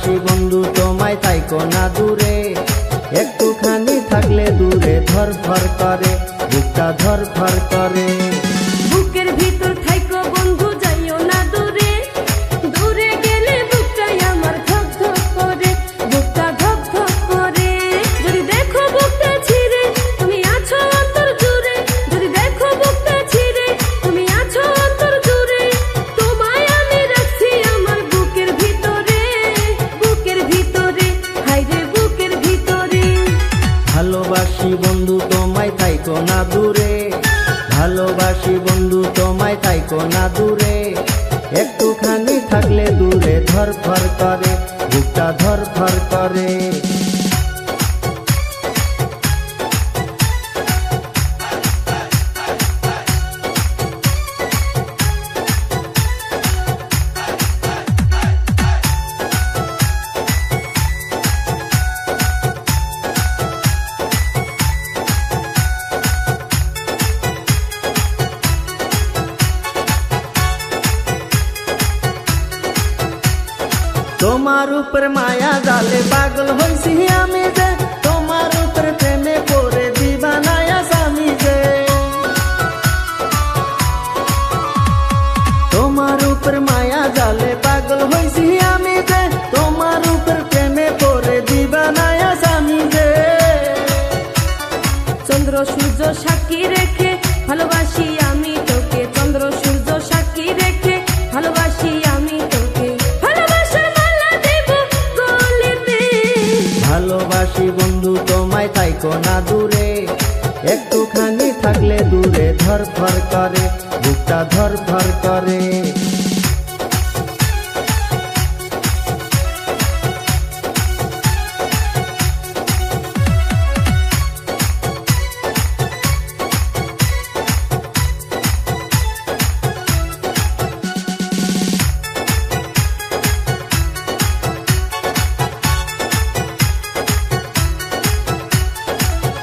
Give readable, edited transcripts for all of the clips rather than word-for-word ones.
ভালোবাসি বন্ধু তোমায় থাইকো না দূরে, একটুখানি থাকলে দূরে ধরফর করে, বুকটা ধরফর করে। বুকের ভিতর থাইকো বন্ধু যাইও না দূরে, দূরে গেলে বুকটাই আমার ধক ধক করে, বুকটা ধক ধক করে। যদি দেখো বুকটা ছিঁড়ে তুমি আছো অন্তর জুড়ে, যদি দেখো বুকটা ছিঁড়ে তুমি আছো অন্তর জুড়ে, তোমায় আমি রাখছি আমার বুকের ভিতরে, বুকের ভিতরে, হায়রে বুকের ভিতরে। ভালোবাসি বন্ধু তোমায় থাইকো না দূরে, ভালোবাসি বন্ধু তোমায় থাইকো না দূরে, একটুখানি থাকলে দূরে ধরফর করে, বুকটা ধরফর করে। তোমার উপর মায়া জালে পাগল হইছি আমি যে, তোমার উপর প্রেমে পড়ে দিবানায়া স্বামী যে। তোমার উপর মায়া জালে পাগল হইছি আমি যে, তোমার উপর প্রেমে পড়ে দিবানায়া স্বামী যে। চন্দ্র সূর্য সাক্ষী রেখে ভালোবাসি আমি তোকে, চন্দ্র সূর্য সাক্ষী রেখে ভালোবাসি আমি তোকে, ভালোবাসার মালা দেব গলেতে। ভালোবাসি বন্ধু তোমায় থাইকো না দূরে, একটুখানি থাকলে দূরে ধরফর করে, বুকটা ধরফর করে।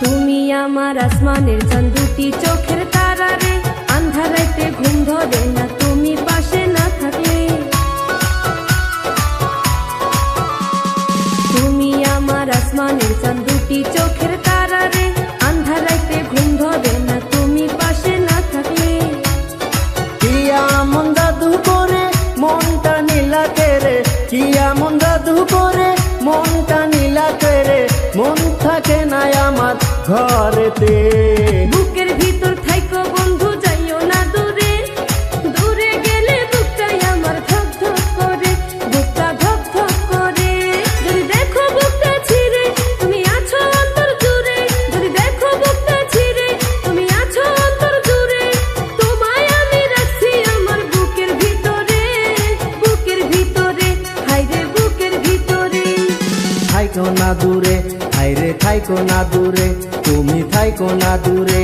তুমি আমার আসমানের চাঁদ, দুটি চোখের তারা রে, আন্ধার রাতে ঘুম ধরে না তুমি পাশে না থাকলে। তুমি আমার আসমানের চাঁদ, দুটি চোখের তারা রে, আন্ধার রাতে ঘুম ধরে না তুমি পাশে না থাকলে। কিয়া মন জাদু করে মনটা নীলা করে, কিয়া মন জাদু করে মনটা নীলা করে, মন থাকে না আমার ঘরেতে। বুকের ভিতর থাইকো বন্ধু যাইও না দূরে, দূরে গেলে বুকটাই আমার ধক ধক করে, বুকটা ধক ধক করে। যদি দেখো বুকটা ছিঁড়ে তুমি আছো অন্তর জুড়ে, যদি দেখো বুকটা ছিঁড়ে তুমি আছো অন্তর জুড়ে, তোমায় আমি রাখছি আমার বুকের ভিতরে, বুকের ভিতরে, হায়রে বুকের ভিতরে। থাইকো না দূরে, হায়রে থাইকো না দূরে, তুমি থাইকো না দূরে।